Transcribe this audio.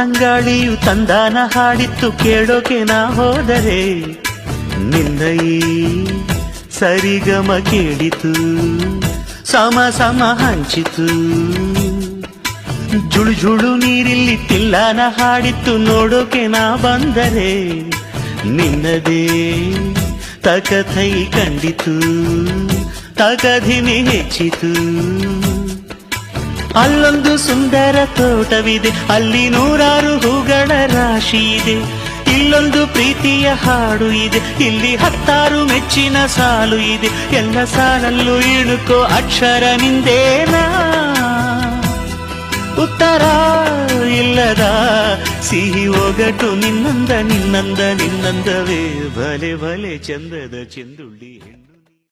ತಂಗಾಳಿಯು ತಂದಾನ ಹಾಡಿತ್ತು ಕೇಳೋಕೆ ನಾ ಹೋದರೆ ನಿನ್ನ ಈ ಸರಿಗಮ ಕೇಳಿತು ಸಮ ಸಮ ಹಂಚಿತು ಜುಳು ಜುಳು ನೀರಿಲ್ಲಿ ತಿಲ್ಲಾನ ಹಾಡಿತ್ತು ನೋಡೋಕೆ ನಾ ಬಂದರೆ ನಿನ್ನದೇ ತಕಥೈ ಕಂಡಿತು ತಗಧಿಮಿ ಹೆಚ್ಚಿತು ಅಲ್ಲೊಂದು ಸುಂದರ ತೋಟವಿದೆ ಅಲ್ಲಿ ನೂರಾರು ಹೂಗಳ ರಾಶಿ ಇದೆ ಇಲ್ಲೊಂದು ಪ್ರೀತಿಯ ಹಾಡು ಇದೆ ಇಲ್ಲಿ 10 ಮೆಚ್ಚಿನ ಸಾಲು ಇದೆ ಎಲ್ಲ ಸಾಲಲ್ಲೂ ಇಣುಕೋ ಅಕ್ಷರ ನಿಂದೇನಾ ಉತ್ತರ ಇಲ್ಲದ ಸಿಹಿ ಒಗಟು ನಿನ್ನಂದವೇ ಭಲೆ ಭಲೆ ಚಂದದ ಚೆಂದುಳ್ಳಿ